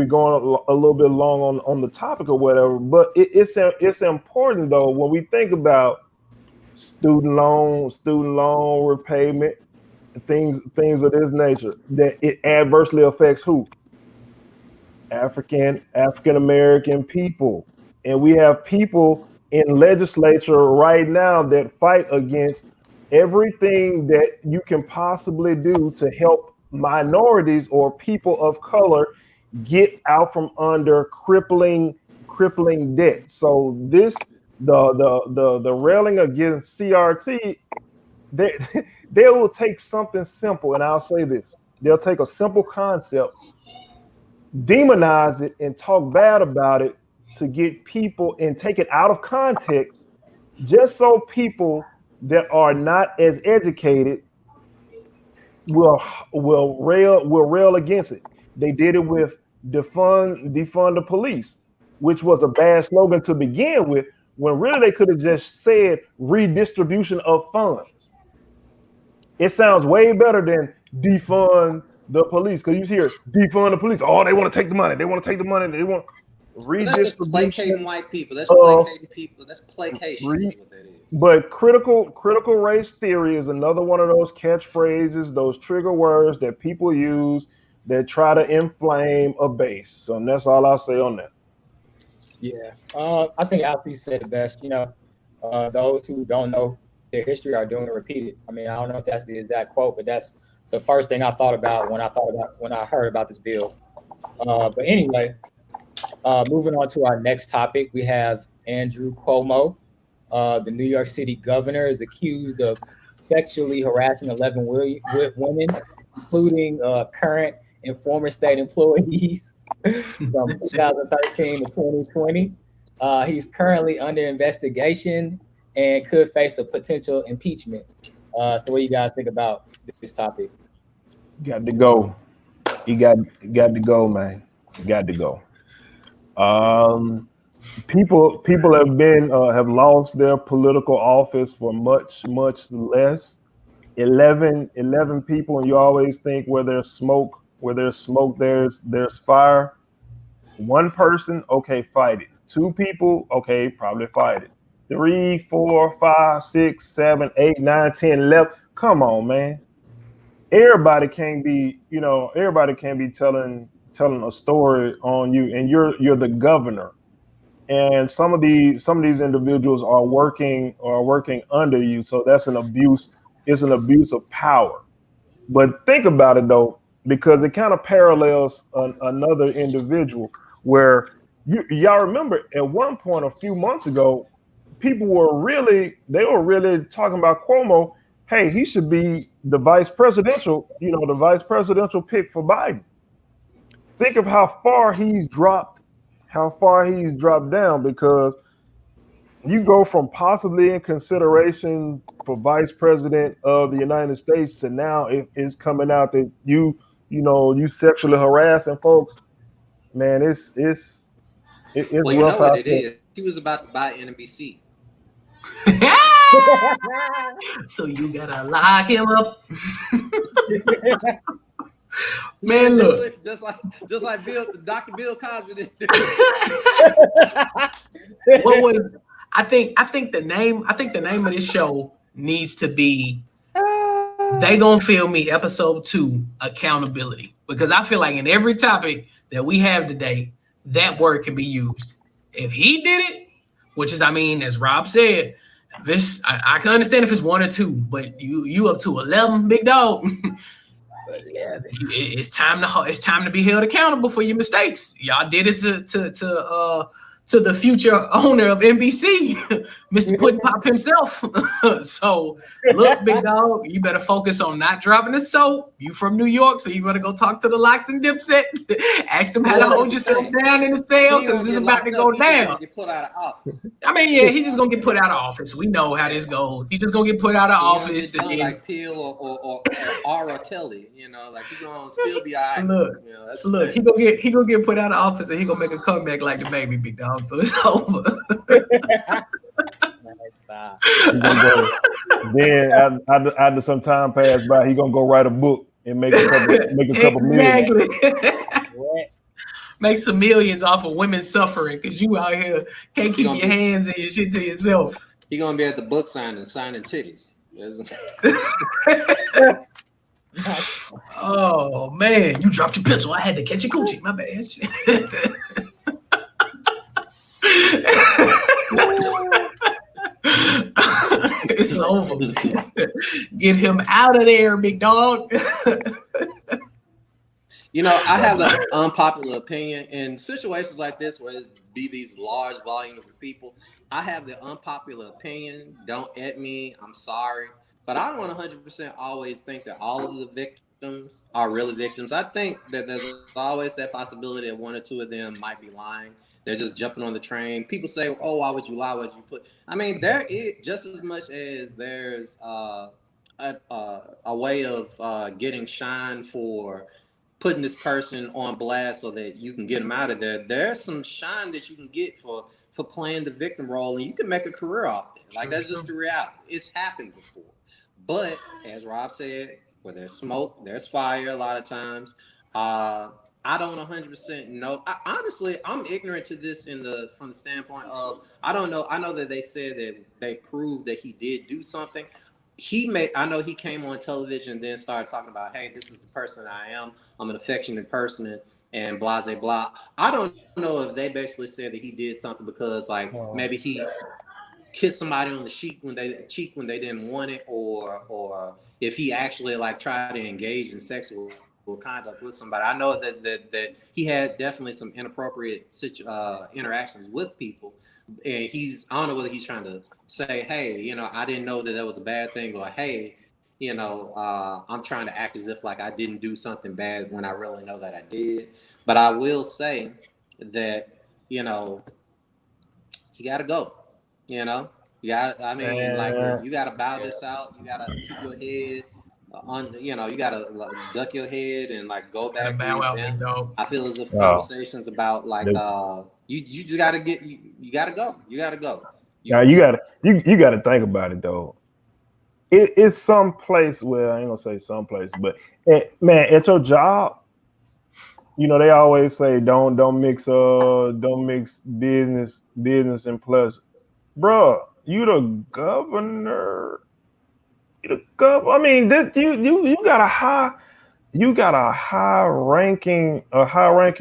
going a little bit long on the topic or whatever. But it's important though when we think about student loan repayment, things of this nature, that it adversely affects who? African American people. And we have people in legislature right now that fight against everything that you can possibly do to help minorities or people of color get out from under crippling debt. So this the railing against CRT, they will take something simple, and I'll say this: they'll take a simple concept, demonize it, and talk bad about it to get people and take it out of context, just so people that are not as educated will rail against it. They did it with defund the police, which was a bad slogan to begin with, when really they could have just said redistribution of funds. It sounds way better than defund the police, because you hear defund the police. Oh, they want to take the money. They want to take the money. They want redistribution. That's just placating white people. That's placating people. That's placation. Is what that is. But critical race theory is another one of those catchphrases, those trigger words that people use that try to inflame a base. So that's all I'll say on that. Yeah, I think Alfie said it best. Those who don't know their history are doing it repeated. I mean, I don't know if that's the exact quote, but that's the first thing I thought about when I heard about this bill. But anyway, moving on to our next topic, we have Andrew Cuomo. The New York City governor is accused of sexually harassing 11 women, including current and former state employees from 2013 to 2020. He's currently under investigation and could face a potential impeachment. So what do you guys think about this topic? Got to go. He got to go, man. Got to go. People have lost their political office for much less. 11 people, and you always think where there's smoke, there's fire. One person, okay, fight it. Two people, okay, probably fight it. 3, 4, 5, 6, 7, 8, 9, 10, 11. Come on, man. Everybody can't be telling a story on you, and you're the governor. And some of these individuals are working under you, so that's an abuse. It's an abuse of power. But think about it though, because it kind of parallels another individual where y'all remember at one point a few months ago, people were really talking about Cuomo. Hey, he should be the vice presidential pick for Biden. Think of how far he's dropped down, because you go from possibly in consideration for vice president of the United States to now it's coming out that you sexually harassing folks. Man, it's well, you know what it is. He was about to buy NBC. So you gotta lock him up. Man, look, just like Dr. Bill Cosby did. What was I think the name of this show needs to be They Gonna Feel Me episode 2, accountability, because I feel like in every topic that we have today, that word can be used. If he did it, which is, I mean, as Rob said, this I can understand if it's 1 or 2, but you up to 11, big dog. Yeah, It's time to be held accountable for your mistakes. Y'all did it to the future owner of NBC, Mr. Puddin' Pop himself. So look, big dog, you better focus on not dropping the soap. You from New York, so you better go talk to the Locks and Dipset. Ask them how to hold yourself down in the cell, because this is about to go down. Get put out of office. I mean, yeah, he's just gonna get put out of office. We know how this goes. He's just gonna get put out of office. And then, like Peel or R. Kelly, like he's gonna still be all right. Look, he gonna get put out of office, and he gonna make a comeback like the baby, big dog. So it's over. Stop. Then after some time pass by, he gonna go write a book and make a couple million. Make some millions off of women suffering because you out here can't keep your hands and your shit to yourself. He gonna be at the book signing signing titties. Oh man, you dropped your pencil. I had to catch your coochie. My bad. It's over. Get him out of there, big dog. I have an unpopular opinion in situations like this where it be these large volumes of people. I have the unpopular opinion. Don't at me. I'm sorry. But I don't 100% always think that all of the victims are really victims. I think that there's always that possibility that 1 or 2 of them might be lying. They're just jumping on the train. People say, oh, why would you lie? What you put? I mean, there is just as much as there's a way of getting shine for putting this person on blast so that you can get them out of there. There's some shine that you can get for playing the victim role, and you can make a career off it. Like, that's just the reality. It's happened before. But as Rob said, where there's smoke, there's fire a lot of times. I don't 100% know. Honestly, I'm ignorant to this from the standpoint of, I don't know. I know that they said that they proved that he did do something. I know he came on television and then started talking about, hey, this is the person I am. I'm an affectionate person and blah, blah, blah. I don't know if they basically said that he did something because, like, maybe he kissed somebody on the cheek when they didn't want it, or if he actually, like, tried to engage in sexual conduct with somebody. I know that he had definitely some inappropriate interactions with people. And I don't know whether he's trying to say, hey, I didn't know that was a bad thing, or hey, I'm trying to act as if like I didn't do something bad when I really know that I did. But I will say that, you gotta go. You gotta bow this out. You gotta keep your head you gotta duck your head and like go back. I feel as if conversations about like you just gotta you gotta go. You gotta think about it though. It's some place where I ain't gonna say some place, but at your job, they always say don't mix business and pleasure. Bruh, you the governor. I mean, you got a high ranking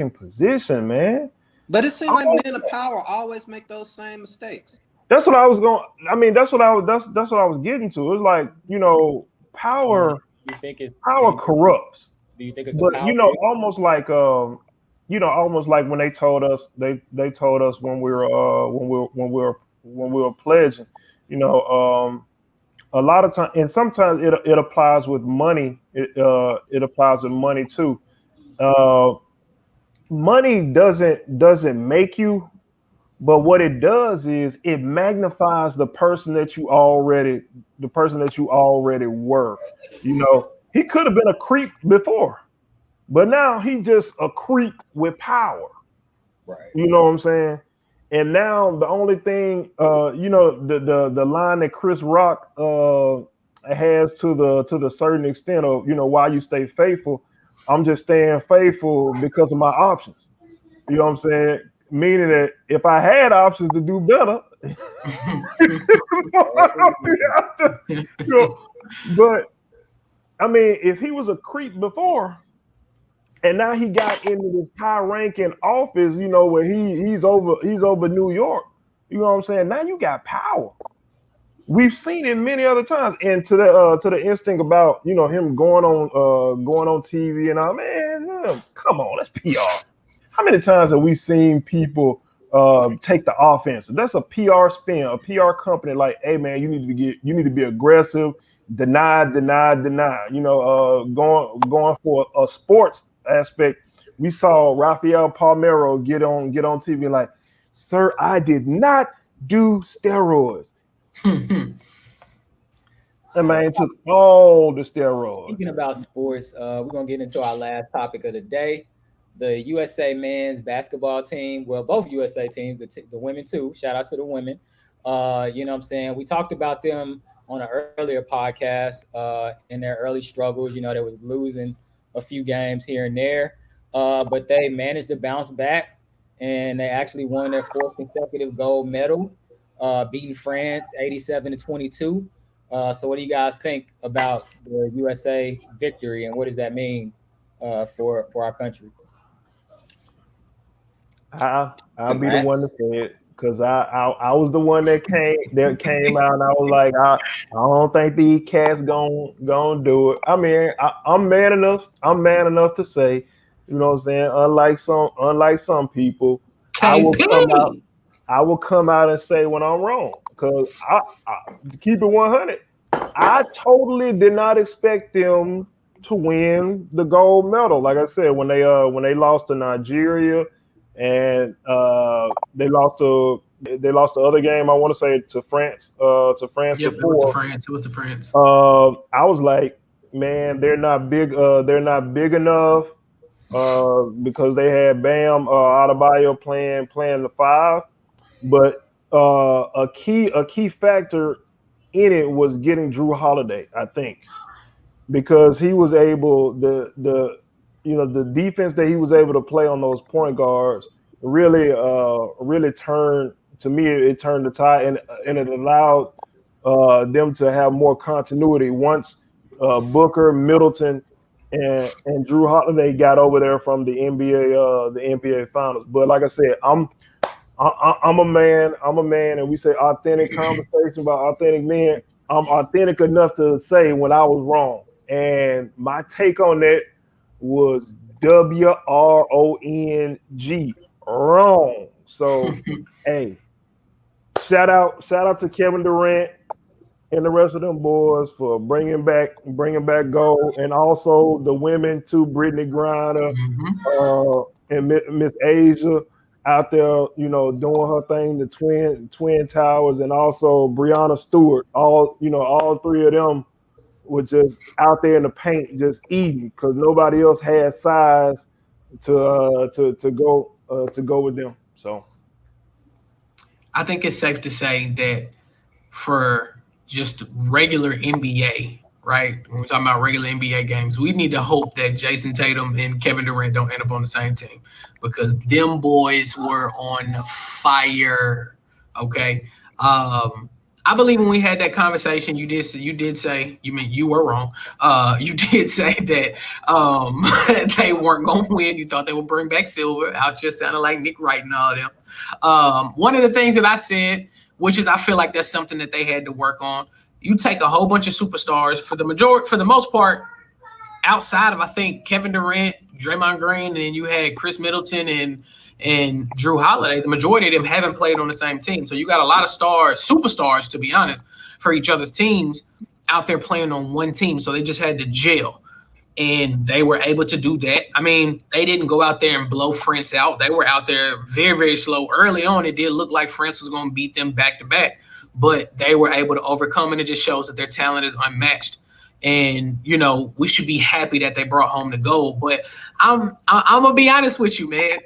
position, man. But it seems like men of power always make those same mistakes. That's what I was that's what I was getting to. It's like, power. You think power corrupts. Do you think it's almost like when they told us when we were pledging, a lot of times, and sometimes it applies with money. It applies with money too. Money doesn't make you, but what it does is it magnifies the person that you already were. He could have been a creep before, but now he just a creep with power. Right. You know what I'm saying? And now the only thing, the line that Chris Rock has to the certain extent of, why you stay faithful. I'm just staying faithful because of my options. You know what I'm saying? Meaning that if I had options to do better, but I mean, if he was a creep before, And now he got into this high-ranking office, where he's over New York. You know what I'm saying? Now you got power. We've seen it many other times. And to the instinct about him going on TV and all, man, come on, that's PR. How many times have we seen people take the offense? That's a PR spin, a PR company like, hey man, you need to be aggressive, deny. Going for a sports aspect. We saw Rafael Palmeiro get on TV like, sir, I did not do steroids. That man took all the steroids. Speaking about sports, we're gonna get into our last topic of the day. The USA men's basketball team, well, both USA teams, the women too. Shout out to the women. You know what I'm saying? We talked about them on an earlier podcast in their early struggles. They were losing a few games here and there, but they managed to bounce back, and they actually won their 4th consecutive gold medal, beating France 87-22. So what do you guys think about the USA victory, and what does that mean for our country? I'll be the one to say it, because I was the one that came out, and I was like, I don't think these cats gonna do it. I mean, I'm man enough to say, you know what I'm saying, unlike some people, I will come out and say when I'm wrong, because I keep it 100. I totally did not expect them to win the gold medal. Like I said, when they lost to Nigeria, and they lost the other game, I want to say to France. Yep, it was to France. I was like, man, they're not big enough because they had Bam Adebayo playing the 5, but a key factor in it was getting Drew Holiday, I think, because he was able the defense that he was able to play on those point guards really turned, to me, it turned the tide, and it allowed them to have more continuity once Booker, Middleton, and Drew Holiday got over there from the NBA Finals. But like I said, I'm a man, and we say authentic conversation about authentic men. I'm authentic enough to say when I was wrong, and my take on that was WRONG, wrong. So, hey, shout out to Kevin Durant and the rest of them boys for bringing back gold, and also the women too, Brittany Griner, and Miss Asia out there, doing her thing, the twin towers, and also Breonna Stewart. All 3 of them were just out there in the paint, just eating, because nobody else had size to go with them. So I think it's safe to say that for just regular NBA, right? When we're talking about regular NBA games, we need to hope that Jason Tatum and Kevin Durant don't end up on the same team, because them boys were on fire. Okay. I believe when we had that conversation, you did say, you were wrong. You did say that they weren't going to win. You thought they would bring back silver. Out just sounding like Nick Wright and all them. One of the things that I said, which is I feel like that's something that they had to work on. You take a whole bunch of superstars for the most part, outside of, I think, Kevin Durant, Draymond Green, and then you had Chris Middleton and Drew Holiday. The majority of them haven't played on the same team. So you got a lot of superstars, to be honest, for each other's teams out there playing on one team. So they just had to gel. And they were able to do that. I mean, they didn't go out there and blow France out. They were out there very, very slow. Early on, it did look like France was going to beat them back to back, but they were able to overcome, and it just shows that their talent is unmatched. And, we should be happy that they brought home the gold. But I'm going to be honest with you, man.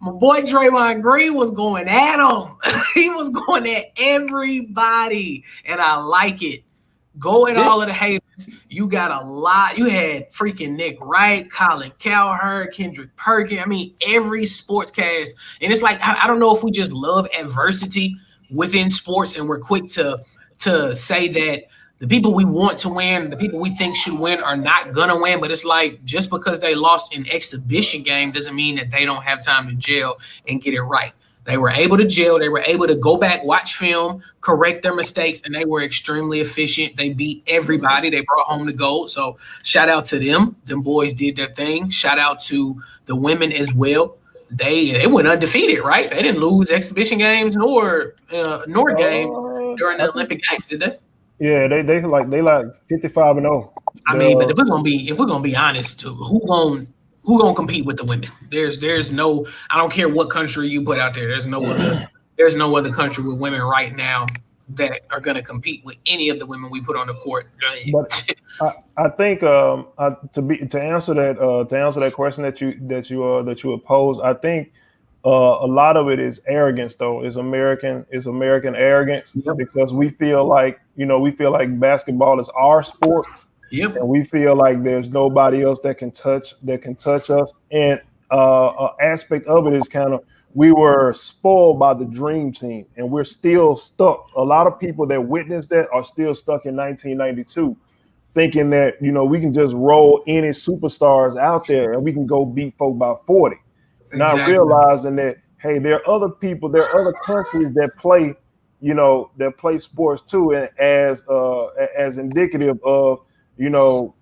My boy Draymond Green was going at him. He was going at everybody, and I like it. Go at all of the haters. You got a lot. You had freaking Nick Wright, Colin Cowherd, Kendrick Perkins. I mean, every sportscast. And it's like, I don't know if we just love adversity within sports, and we're quick to say that the people we want to win, the people we think should win are not gonna win. But it's like, just because they lost an exhibition game doesn't mean that they don't have time to gel and get it right. They were able to gel. They were able to go back, watch film, correct their mistakes, and they were extremely efficient. They beat everybody. They brought home the gold. So shout out to them. Them boys did their thing. Shout out to the women as well. They went undefeated, right? They didn't lose exhibition games nor games during the Olympic Games, did they? Yeah, they like 55-0. I mean, but if we're gonna be honest, who gonna compete with the women? There's no, I don't care what country you put out there. There's no other country with women right now that are gonna compete with any of the women we put on the court. But I think to answer that question that you posed, I think a lot of it is arrogance, though. It's American arrogance. Yep. Because we feel like basketball is our sport. Yep. And we feel like there's nobody else that can touch us. And an aspect of it is kind of, we were spoiled by the dream team, and we're still stuck. A lot of people that witnessed that are still stuck in 1992, thinking that, we can just roll any superstars out there and we can go beat folk by 40. Exactly. Not realizing that, hey, there are other people, there are other countries that play, that play sports too, and as indicative of, the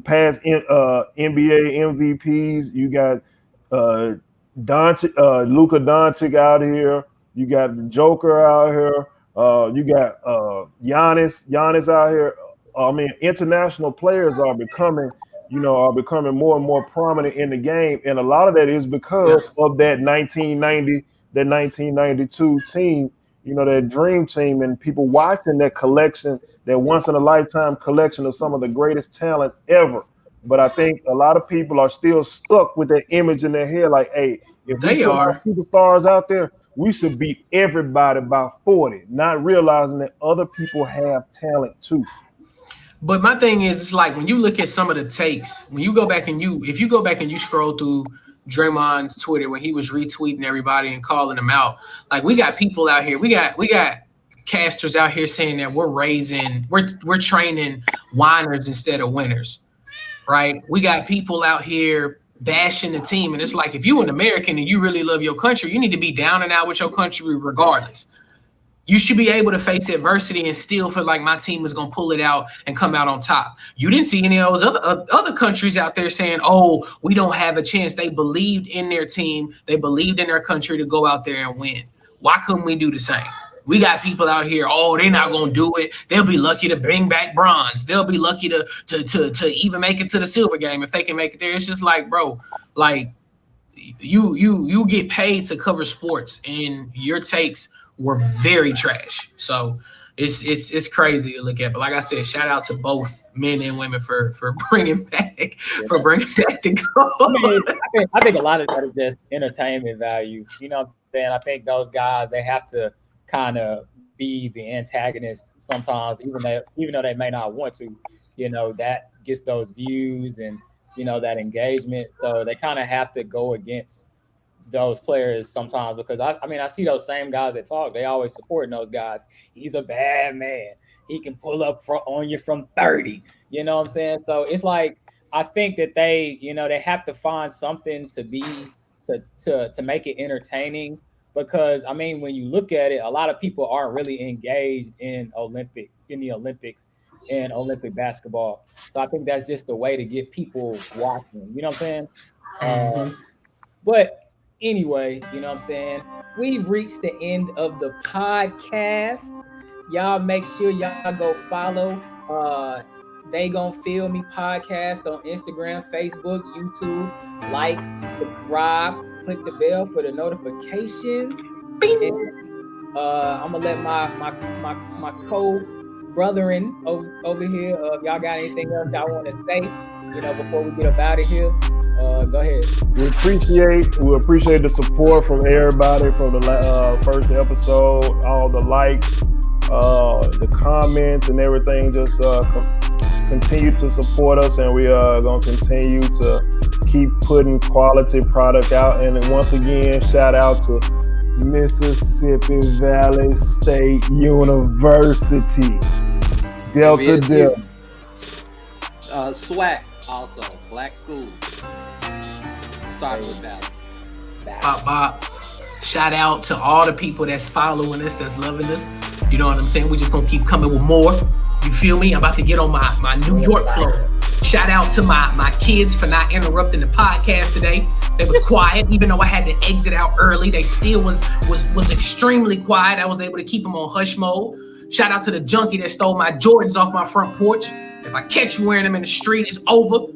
past NBA MVPs. You got Luka Doncic out here. You got the Joker out here. You got Giannis out here. I mean, international players are becoming more and more prominent in the game, and a lot of that is because of that 1992 team. That dream team, and people watching that collection, that once in a lifetime collection of some of the greatest talent ever. But I think a lot of people are still stuck with that image in their head, like, hey, if we put superstars out there, we should beat everybody by 40, not realizing that other people have talent too. But my thing is, it's like, when you look at some of the takes, when you go back and if you go back and you scroll through Draymond's Twitter when he was retweeting everybody and calling them out, like, we got people out here, we got casters out here saying that we're training whiners instead of winners, right? We got people out here bashing the team, and it's like, if you an American and you really love your country, you need to be down and out with your country regardless. You should be able to face adversity and still feel like my team is going to pull it out and come out on top. You didn't see any of those other countries out there saying, oh, we don't have a chance. They believed in their team. They believed in their country to go out there and win. Why couldn't we do the same? We got people out here, oh, they're not going to do it. They'll be lucky to bring back bronze. They'll be lucky to even make it to the silver game if they can make it there. It's just like, bro, like, you get paid to cover sports, and your takes were very trash. So it's crazy to look at. But like I said, shout out to both men and women for bringing back the goal. I think a lot of that is just entertainment value. You know what I'm saying? I think those guys, they have to kind of be the antagonist sometimes, even though they may not want to. That gets those views and that engagement. So they kind of have to go against those players sometimes, because I see those same guys that talk, they always supporting those guys. He's a bad man. He can pull up on you from 30. You know what I'm saying? So it's like, I think that they have to find something to make it entertaining, because when you look at it, a lot of people aren't really engaged in the Olympics and Olympic basketball. So I think that's just the way to get people watching. You know what I'm saying? But anyway, you know what I'm saying? We've reached the end of the podcast. Y'all make sure y'all go follow They Gon' Feel Me podcast on Instagram, Facebook, YouTube. Like, subscribe, click the bell for the notifications. And, I'm gonna let my co-brotherin over here. If y'all got anything else y'all want to say, before we get up out of here, go ahead. We appreciate the support from everybody from the first episode, all the likes, the comments, and everything. Just continue to support us, and we are going to continue to keep putting quality product out. And once again, shout out to Mississippi Valley State University. Delta Dip. SWAC also, Black School. Started with that. Bop, bop. Shout out to all the people that's following us, that's loving us. You know what I'm saying? We just gonna keep coming with more. You feel me? I'm about to get on my New York flow. Shout out to my kids for not interrupting the podcast today. They was quiet, even though I had to exit out early. They still was extremely quiet. I was able to keep them on hush mode. Shout out to the junkie that stole my Jordans off my front porch. If I catch you wearing them in the street, it's over.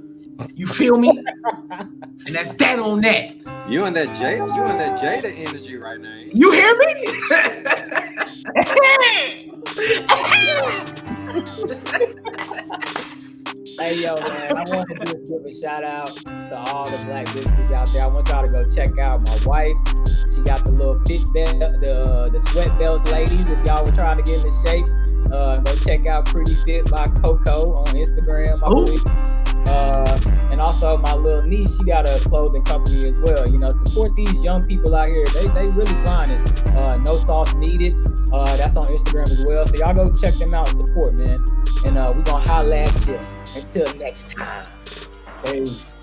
You feel me? And that's that on that. You and that Jada energy right now. You hear me? Hey, yo, man, I want to just give a shout out to all the black businesses out there. I want y'all to go check out my wife. She got the little fit belt, the sweat belts, ladies. If y'all were trying to get into shape, go check out Pretty Fit by Coco on Instagram, I believe. And also my little niece, she got a clothing company as well. You know, support these young people out here. They really grinding. No sauce needed. That's on Instagram as well. So y'all go check them out and support, man. And we gonna holla at you. Until next time. Peace.